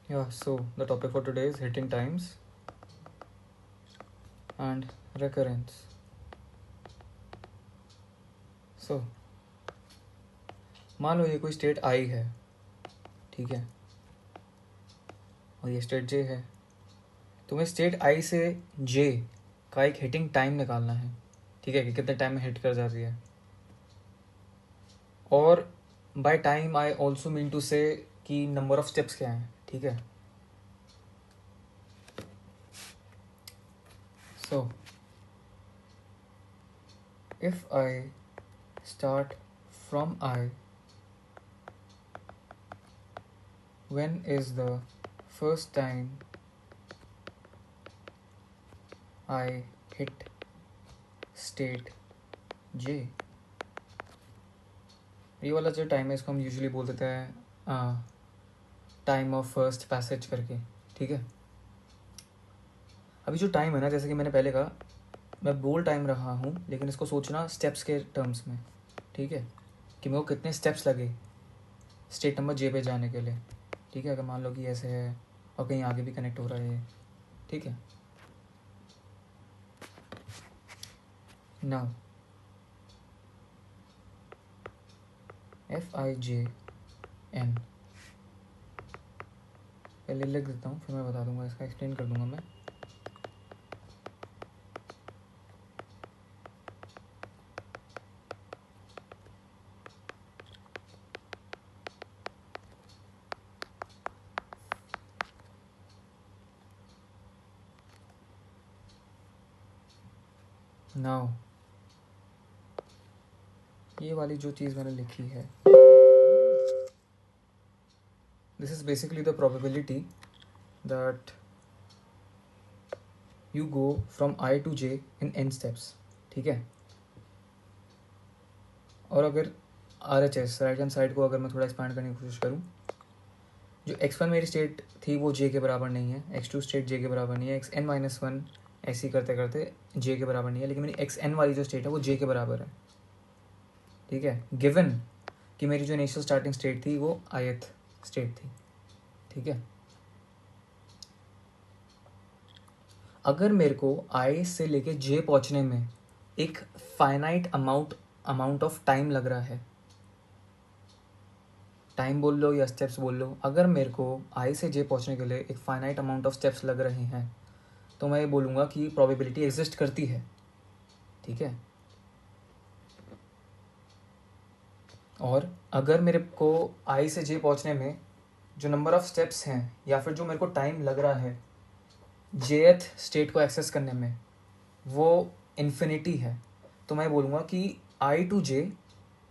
Yeah, so the topic for today is hitting times and recurrence. So मान लो ये कोई state आई है, ठीक है, और ये स्टेट जे है। तुम्हें स्टेट आई से जे का एक हिटिंग टाइम निकालना है, ठीक है, कि कितने टाइम में हिट कर जाती है। और by time I also mean to say कि नंबर ऑफ स्टेप्स क्या हैं, ठीक है। So if I start from I, when is the first time I hit state J? ये वाला जो टाइम है इसको हम यूजुअली बोल देते हैं टाइम ऑफ फर्स्ट पैसेज करके, ठीक है। अभी जो टाइम है ना, जैसे कि मैंने पहले कहा, मैं बोल टाइम रहा हूँ, लेकिन इसको सोचना स्टेप्स के टर्म्स में, ठीक है, कि मेरे को कितने स्टेप्स लगे स्टेट नंबर जे पे जाने के लिए, ठीक है। अगर मान लो कि ऐसे है और कहीं आगे भी कनेक्ट हो रहा है, ठीक है। नाउ FIJN पहले लिख देता हूँ, फिर मैं बता दूंगा, इसका एक्सप्लेन कर दूंगा मैं। नाउ ये वाली जो चीज़ मैंने लिखी है, this is basically the probability that you go from I to J in n steps, ठीक है। और अगर RHS राइट हैंड साइड को अगर मैं थोड़ा एक्सपांड करने की कोशिश करूँ, जो x1 मेरी स्टेट थी वो j के बराबर नहीं है, x2 स्टेट j के बराबर नहीं है, xn-1 ऐसे ही करते करते j के बराबर नहीं है, लेकिन मेरी xn वाली जो स्टेट है वो j के बराबर है, ठीक है। गिवन कि मेरी जो इनिशियल स्टार्टिंग स्टेट थी वो ith स्टेट थी, ठीक है। अगर मेरे को i से लेके j पहुंचने में एक फाइनाइट अमाउंट ऑफ टाइम लग रहा है, टाइम बोल लो या स्टेप्स बोल लो, अगर मेरे को i से j पहुंचने के लिए एक फाइनाइट अमाउंट ऑफ स्टेप्स लग रहे हैं, तो मैं ये बोलूँगा कि प्रोबेबिलिटी एग्जिस्ट करती है, ठीक है। और अगर मेरे को i से j पहुंचने में जो नंबर ऑफ स्टेप्स हैं या फिर जो मेरे को टाइम लग रहा है jth स्टेट को एक्सेस करने में वो इन्फिनिटी है, तो मैं बोलूँगा कि i टू j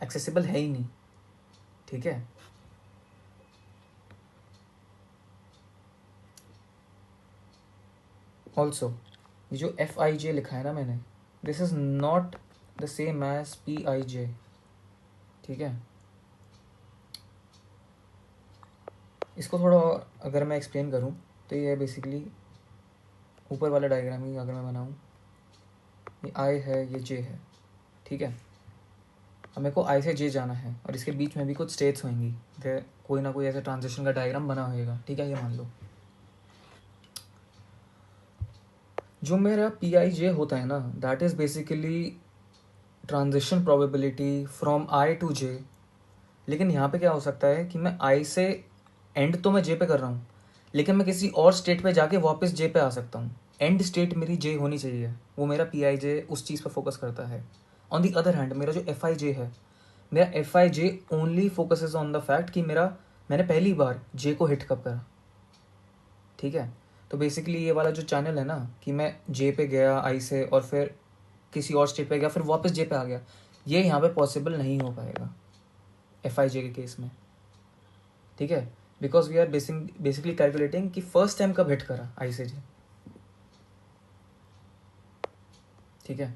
एक्सेसिबल है ही नहीं, ठीक है। ऑल्सो ये जो FIJ लिखा है ना मैंने, this is not the same as PIJ, ठीक है। इसको थोड़ा अगर मैं एक्सप्लेन करूँ तो ये बेसिकली ऊपर वाला डायग्राम ही अगर मैं बनाऊँ, ये I है, ये J है, ठीक है। अब मेरे को I से J जाना है और इसके बीच में भी कुछ स्टेट्स होंगी, कोई ना कोई ऐसा ट्रांजिशन का डायग्राम बना होगा, ठीक है, ये मान लो। जो मेरा PIJ होता है ना, that is basically transition probability from I to J। लेकिन यहाँ पे क्या हो सकता है कि मैं I से एंड तो मैं J पे कर रहा हूँ, लेकिन मैं किसी और स्टेट पे जाके वापस J पे आ सकता हूँ। एंड स्टेट मेरी J होनी चाहिए, वो मेरा PIJ उस चीज़ पर फोकस करता है। ऑन दी अदर हैंड मेरा जो FIJ है, मेरा FIJ only focuses on the fact कि मैंने पहली बार J को हिट कब करा, ठीक है। तो बेसिकली ये वाला जो चैनल है ना, कि मैं J पे गया I से और फिर किसी और स्टेट पे गया फिर वापस J पे आ गया, ये यहाँ पे पॉसिबल नहीं हो पाएगा FIJ के केस में, ठीक है। Because we are basically calculating कि फर्स्ट टाइम कब हिट करा I से J, ठीक है।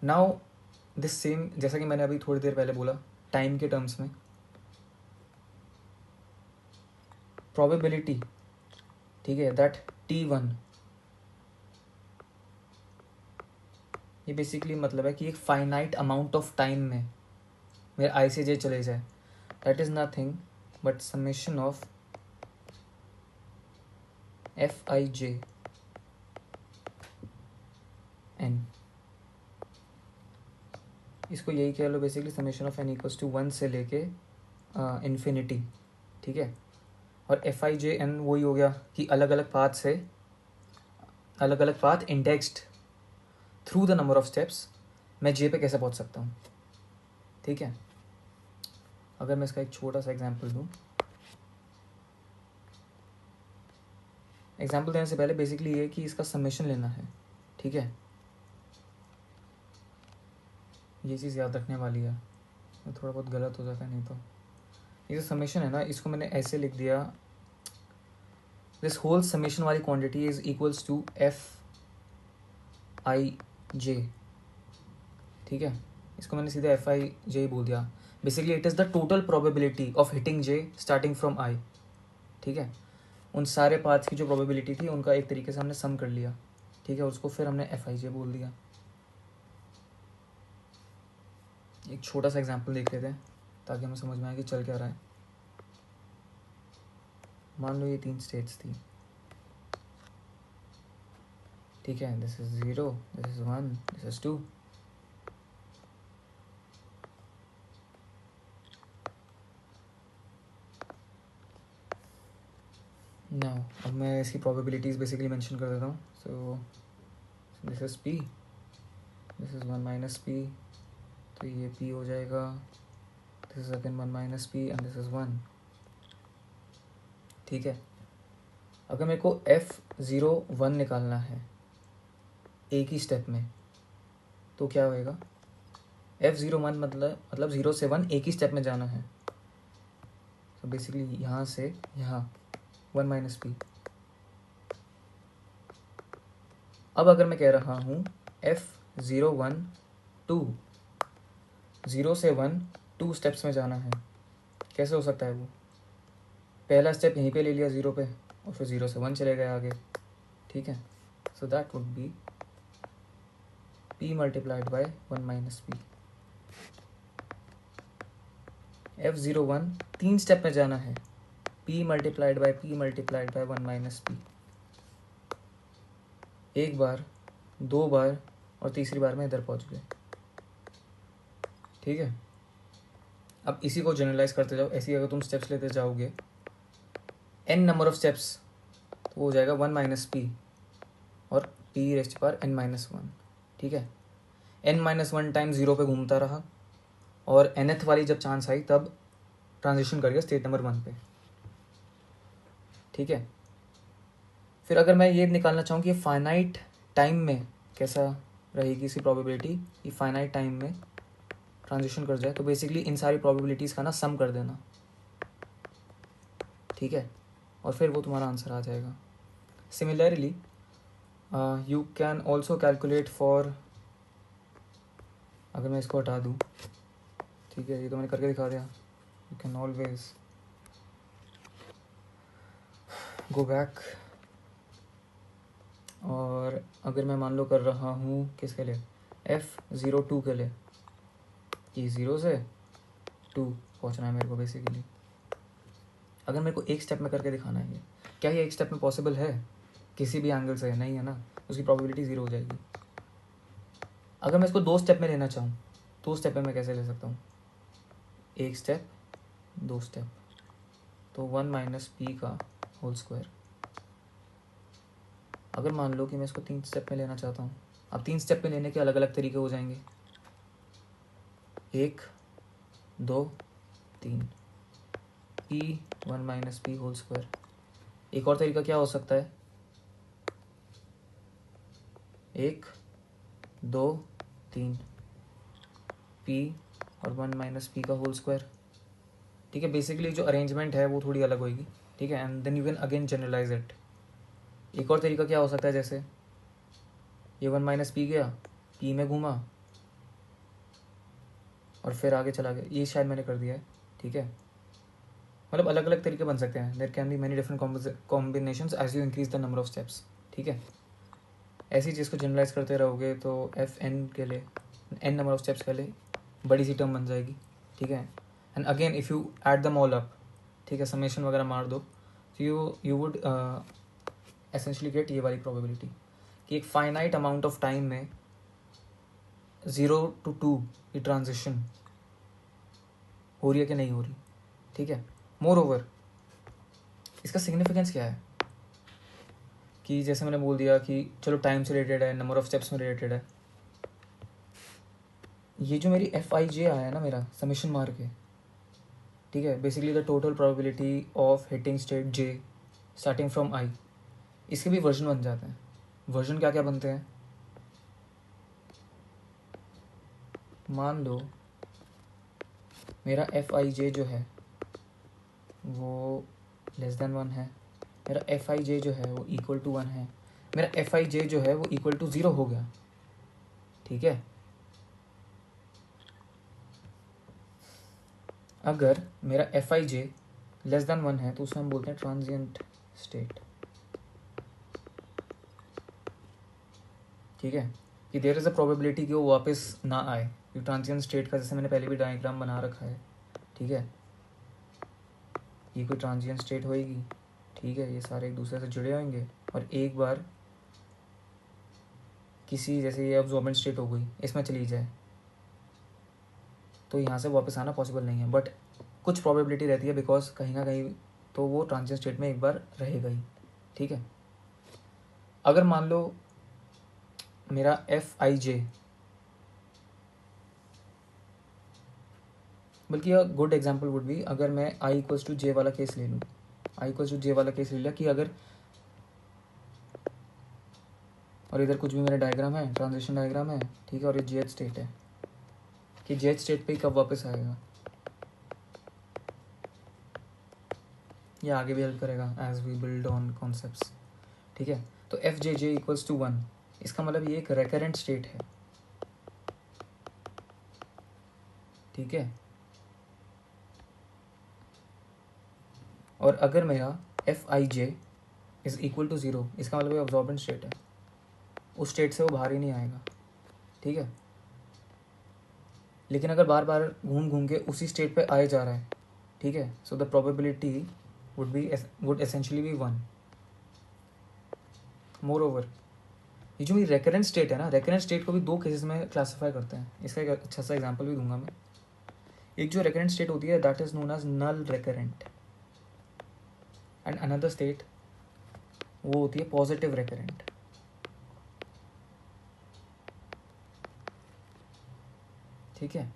नाउ दिस सेम, जैसा कि मैंने अभी थोड़ी देर पहले बोला टाइम के टर्म्स में, प्रोबेबिलिटी, ठीक है, दैट T1, ये बेसिकली मतलब है कि एक फाइनाइट अमाउंट ऑफ टाइम में मेरे I से J चले जाए, that is nothing but summation of F I J N, इसको यही कह लो basically summation of N equals to 1 से लेके इन्फिनिटी, ठीक है। और एफ आई जे एन वही हो गया कि अलग अलग पाथ से, अलग अलग path indexed through the number of steps मैं जे पे कैसे पहुंच सकता हूँ, ठीक है। अगर मैं इसका एक छोटा सा एग्जांपल दूँ, एग्जांपल देने से पहले बेसिकली ये कि इसका समेशन लेना है, ठीक है। ये चीज़ याद रखने वाली है, थोड़ा बहुत गलत हो जाता है नहीं तो। ये जो समेशन है ना, इसको मैंने ऐसे लिख दिया, दिस होल समेशन वाली quantity is equals to F I J, ठीक है। इसको मैंने सीधा एफ आई जे बोल दिया। Basically it is the total probability of hitting J starting from I, ठीक है। उन सारे पाथ्स की जो प्रोबेबिलिटी थी उनका एक तरीके से हमने सम कर लिया, ठीक है। उसको फिर हमने एफ आई जे बोल दिया। एक छोटा सा एग्जांपल देख लेते हैं ताकि हमें समझ में आए कि चल क्या रहा है। मान लो ये 3 स्टेट्स थी, ठीक है। This is 0, this is 1, this is 2। Now अब मैं इसकी प्रोबेबिलिटीज़ बेसिकली मेंशन कर देता हूँ। So this is P, this is 1 minus P, तो ये पी हो जाएगा। This is again 1 minus P and this is 1, ठीक है। अगर मेरे को F01 निकालना है एक ही स्टेप में तो क्या होएगा, F01 मतलब 0 से 1 एक ही स्टेप में जाना है। तो बेसिकली यहाँ से यहाँ 1 माइनस पी। अब अगर मैं कह रहा हूँ F01 2, 0 से 1 2 स्टेप्स में जाना है, कैसे हो सकता है वो? पहला स्टेप यहीं पे ले लिया 0 पे और फिर 0 से 1 चले गए आगे, ठीक है। So that would be p multiplied by 1 minus P. F01 3 step में जाना है, p multiplied by 1 minus P. एक बार, 2 बार और तीसरी बार में इधर पहुंच गए, ठीक है। अब इसी को जनरलाइज करते जाओ। ऐसी अगर तुम स्टेप्स लेते जाओगे n नंबर ऑफ स्टेप्स, तो हो जाएगा 1 माइनस पी और p रेस्ट पर n माइनस 1, ठीक है। n माइनस 1 टाइम 0 पे घूमता रहा और nth वाली जब चांस आई तब ट्रांजिशन कर गया स्टेट नंबर 1 पे, ठीक है। फिर अगर मैं ये निकालना चाहूँ कि फाइनाइट टाइम में कैसा रहेगी इसकी प्रोबेबिलिटी, कि फाइनाइट टाइम में ट्रांजिशन कर जाए, तो बेसिकली इन सारी प्रोबेबिलिटीज़ का ना सम कर देना, ठीक है। और फिर वो तुम्हारा आंसर आ जाएगा। Similarly you can also calculate for, अगर मैं इसको हटा दूँ, ठीक है, ये तो मैंने करके दिखा दिया। You can always go back. और अगर मैं मान लो कर रहा हूँ किसके लिए, F02 के लिए, कि 0 से 2 पहुँचना है मेरे को बेसिकली। अगर मेरे को एक स्टेप में करके दिखाना है, क्या ये एक स्टेप में पॉसिबल है? किसी भी एंगल से नहीं है ना, उसकी प्रोबेबिलिटी 0 हो जाएगी। अगर मैं इसको 2 स्टेप में लेना चाहूँ, 2 स्टेप में मैं कैसे ले सकता हूँ? एक स्टेप, 2 स्टेप, तो 1 माइनस पी का होल स्क्वायर। अगर मान लो कि मैं इसको 3 स्टेप में लेना चाहता हूँ, अब 3 स्टेप में लेने के अलग अलग तरीके हो जाएंगे, 1 2 3, P 1 minus P whole square. एक और तरीका क्या हो सकता है, 1 2 3 पी और 1 माइनस पी का होल स्क्वायर, ठीक है। बेसिकली जो अरेंजमेंट है वो थोड़ी अलग होगी, ठीक है। And then you can again generalise it. एक और तरीका क्या हो सकता है, जैसे ये 1 माइनस पी गया, पी में घूमा और फिर आगे चला गया, ये शायद मैंने कर दिया है, ठीक है। मतलब अलग अलग तरीके बन सकते हैं। There can be many different combinations as you increase the number of steps, ठीक है। ऐसी चीज़ को जनरलाइज करते रहोगे तो एफ एन के लिए, एन नंबर ऑफ स्टेप्स के लिए बड़ी सी टर्म बन जाएगी, ठीक है। And again if you add them all up, ठीक है, समेशन वगैरह मार दो, तो यू वुड एसेंशली गेट ये वाली प्रोबेबिलिटी कि एक फाइनाइट अमाउंट ऑफ टाइम में 0 to 2 की ट्रांजिशन हो रही है कि नहीं हो रही, ठीक है। मोर ओवर इसका सिग्निफिकेंस क्या है कि जैसे मैंने बोल दिया कि चलो टाइम से रिलेटेड है, नंबर ऑफ स्टेप्स में रिलेटेड है, ये जो मेरी FIJ आया है ना मेरा समीशन मार के, ठीक है, basically the total probability of hitting state J starting from I, इसके भी वर्जन बन जाते हैं। वर्जन क्या क्या बनते हैं, मान लो मेरा FIJ जो है वो लेस देन 1 है, मेरा FIJ जो है वो इक्वल टू 1 है, मेरा FIJ जो है वो इक्वल टू 0 हो गया, ठीक है। अगर मेरा FIJ लेस देन 1 है तो उसे हम बोलते हैं ट्रांजिएंट स्टेट, ठीक है, कि देयर इज़ अ प्रोबेबिलिटी कि वो वापस ना आए। ये ट्रांजिएंट स्टेट का जैसे मैंने पहले भी डायग्राम बना रखा है, ठीक है, ये कोई ट्रांजिएंट स्टेट होएगी, ठीक है, ये सारे एक दूसरे से जुड़े होंगे और एक बार किसी जैसे ये अब्जॉर्बेंट स्टेट हो गई इसमें चली जाए तो यहाँ से वापस आना पॉसिबल नहीं है, बट कुछ प्रोबेबिलिटी रहती है बिकॉज कहीं ना कहीं तो वो ट्रांजिएंट स्टेट में एक बार रहेगा ही, ठीक है। अगर मान लो मेरा FIJ, बल्कि अ गुड एग्जाम्पल वुड भी अगर मैं I इक्वल्स टू J वाला केस ले लूँ, I इक्वल्स टू J वाला केस ले लिया कि अगर, और इधर कुछ भी मेरा डायग्राम है, ट्रांजिशन डायग्राम है, ठीक है, और ये Jth स्टेट है कि Jth स्टेट पे ही कब वापस आएगा, ये आगे भी हेल्प करेगा as we build on concepts, ठीक है। तो FJJ इक्वल्स टू 1, इसका मतलब ये एक रेकरेंट स्टेट है, ठीक है। और अगर मेरा FIJ इज इक्वल टू 0, इसका मतलब ये अब्जॉर्बेंट स्टेट है, उस स्टेट से वो बाहर ही नहीं आएगा, ठीक है। लेकिन अगर बार बार घूम घूम के उसी स्टेट पे आए जा रहा है, ठीक है, so the probability would essentially be 1। Moreover ये जो मेरी रेकरेंट स्टेट है ना, रेकरेंट स्टेट को भी दो केसेस में क्लासीफाई करते हैं, इसका एक अच्छा सा एग्जांपल भी दूंगा मैं। एक जो रेकरेंट स्टेट होती है that is known as null recurrent, and another state वो होती है पॉजिटिव रेकरेंट, ठीक है।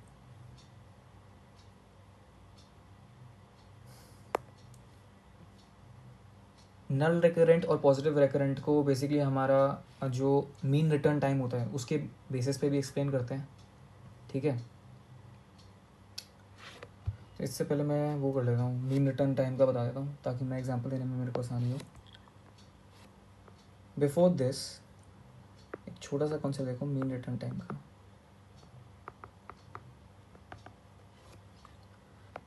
नल रेकरेंट और पॉजिटिव रेकरेंट को बेसिकली हमारा जो मीन रिटर्न टाइम होता है उसके बेसिस पे भी एक्सप्लेन करते हैं, ठीक है। तो इससे पहले मैं वो कर लेता हूँ, मीन रिटर्न टाइम का बता देता हूँ ताकि मैं एग्जांपल देने में मेरे को आसानी हो। बिफोर दिस एक छोटा सा कॉन्सेप्ट देखो मीन रिटर्न टाइम का।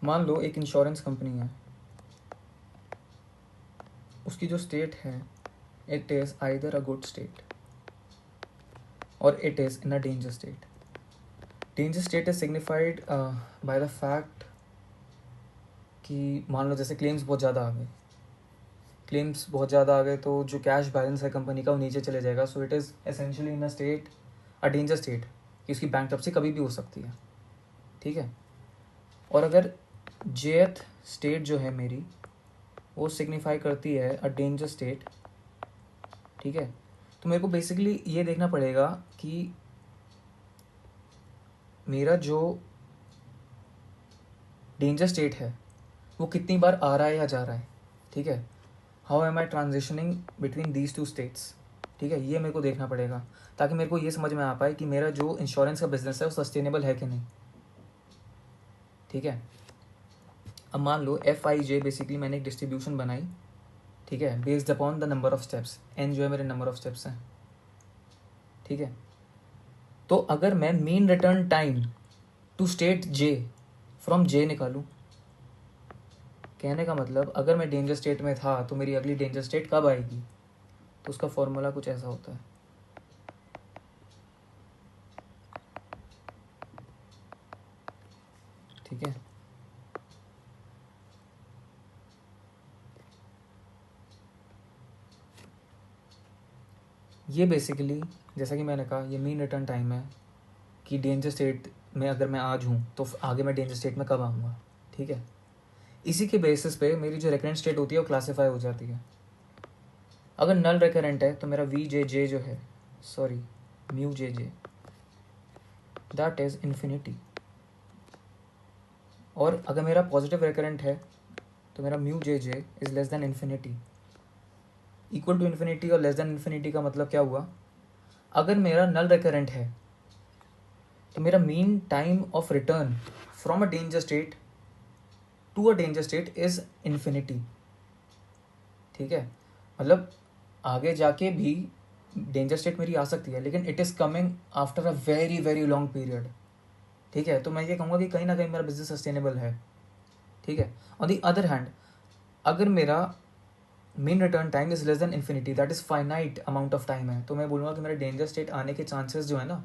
मान लो एक इंश्योरेंस कंपनी है, उसकी जो स्टेट है it is either a good state और it is in a danger state. Danger state is signified by the fact कि मान लो जैसे क्लेम्स बहुत ज़्यादा आ गए, क्लेम्स बहुत ज़्यादा आ गए तो जो कैश बैलेंस है कंपनी का वो नीचे चले जाएगा, so it is essentially in a state a danger state कि उसकी बैंकरप्सी कभी भी हो सकती है, ठीक है। और अगर जेथ स्टेट जो है मेरी वो सिग्निफाई करती है अ डेंजर स्टेट, ठीक है, तो मेरे को बेसिकली ये देखना पड़ेगा कि मेरा जो डेंजर स्टेट है वो कितनी बार आ रहा है या जा रहा है, ठीक है। How am I transitioning between these two states, ठीक है, ये मेरे को देखना पड़ेगा ताकि मेरे को ये समझ में आ पाए कि मेरा जो इंश्योरेंस का बिजनेस है वो सस्टेनेबल है कि नहीं, ठीक है। अब मान लो FIJ बेसिकली मैंने एक डिस्ट्रीब्यूशन बनाई, ठीक है, based upon the number of steps, N जो है मेरे नंबर ऑफ स्टेप्स हैं, ठीक है। तो अगर मैं mean return time to state J from J निकालूं, कहने का मतलब अगर मैं डेंजर स्टेट में था तो मेरी अगली डेंजर स्टेट कब आएगी, तो उसका फॉर्मूला कुछ ऐसा होता है, ठीक है। ये बेसिकली जैसा कि मैंने कहा, ये मीन रिटर्न टाइम है कि डेंजर स्टेट में अगर मैं आज हूँ तो आगे मैं डेंजर स्टेट में कब आऊँगा, ठीक है। इसी के बेसिस पे मेरी जो रिकरेंट स्टेट होती है वो क्लासीफाई हो जाती है। अगर नल रिकरेंट है तो मेरा वी जे जे जो है, sorry mu J J, that is infinity. और अगर मेरा पॉजिटिव रिकरेंट है तो मेरा mu J J is less than infinity. Equal to infinity और लेस देन इन्फिनिटी का मतलब क्या हुआ, अगर मेरा नल रिकरेंट है तो मेरा mean time of return from a danger state to a danger state is infinity, ठीक है। मतलब आगे जाके भी डेंजर स्टेट मेरी आ सकती है, लेकिन it is coming after a very very long period, ठीक है। तो मैं ये कहूँगा कि कहीं ना कहीं मेरा बिजनेस सस्टेनेबल है, ठीक है। ऑन द अदर हैंड, अगर मेरा mean return time is less than infinity, that is finite amount of time है, तो मैं बोलूँगा कि मेरे डेंजर स्टेट आने के चांसेस जो है ना,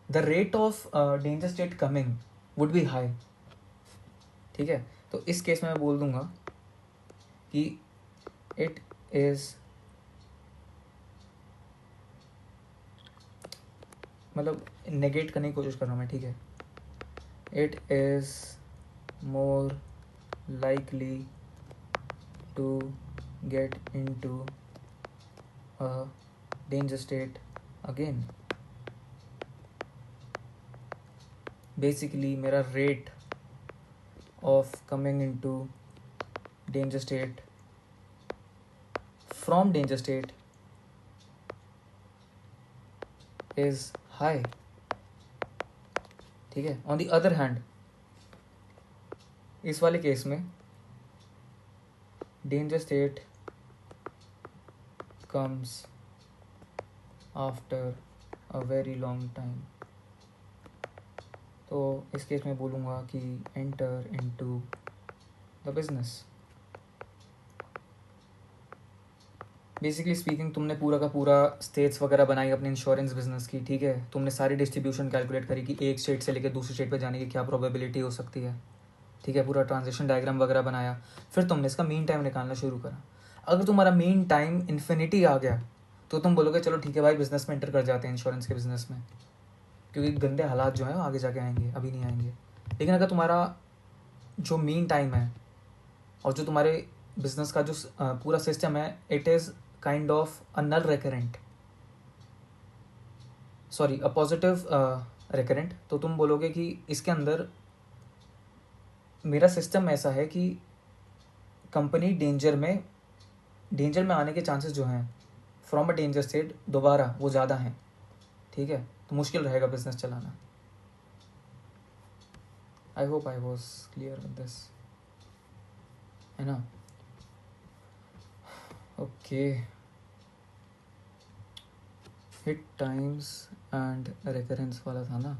the rate of danger state coming would be high, ठीक है। तो इस केस में मैं बोल दूंगा कि इट इज, मतलब नेगेट करने की कोशिश कर रहा हूँ मैं, ठीक है। It is more likely to get into a danger state again. Basically मेरा rate of coming into danger state from danger state is high, ठीक है। ऑन द अदर हैंड, इस वाले केस में danger state comes after a very long time, तो इस case में बोलूँगा कि enter into the business। Basically speaking, तुमने पूरा का पूरा स्टेट्स वगैरह बनाई अपने इंश्योरेंस बिजनेस की, ठीक है। तुमने सारी डिस्ट्रीब्यूशन कैलकुलेट करी कि एक स्टेट से लेकर दूसरी स्टेट पर जाने की क्या प्रोबेबिलिटी हो सकती है, ठीक है। पूरा ट्रांजेक्शन डायग्राम वगैरह बनाया, फिर तुमने इसका मीन टाइम निकालना शुरू करा। अगर तुम्हारा मीन टाइम इन्फिनिटी आ गया तो तुम बोलोगे चलो ठीक है भाई, बिजनेस में एंटर कर जाते हैं, इंश्योरेंस के बिजनेस में, क्योंकि गंदे हालात जो हैं वो आगे जाके आएंगे, अभी नहीं आएंगे। लेकिन अगर तुम्हारा जो मीन टाइम है और जो तुम्हारे बिजनेस का जो पूरा सिस्टम है, it is kind of a null recurrent, sorry a positive recurrent, तो तुम बोलोगे कि इसके अंदर मेरा सिस्टम ऐसा है कि कंपनी डेंजर में आने के चांसेस जो हैं फ्रॉम अ डेंजर स्टेट दोबारा वो ज़्यादा हैं, ठीक है। तो मुश्किल रहेगा बिजनेस चलाना। I hope I was clear with this, है ना। Okay, hit times and recurrence वाला था ना।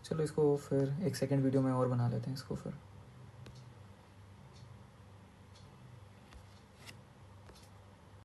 चलो इसको फिर एक सेकेंड वीडियो में और बना लेते हैं इसको फिर।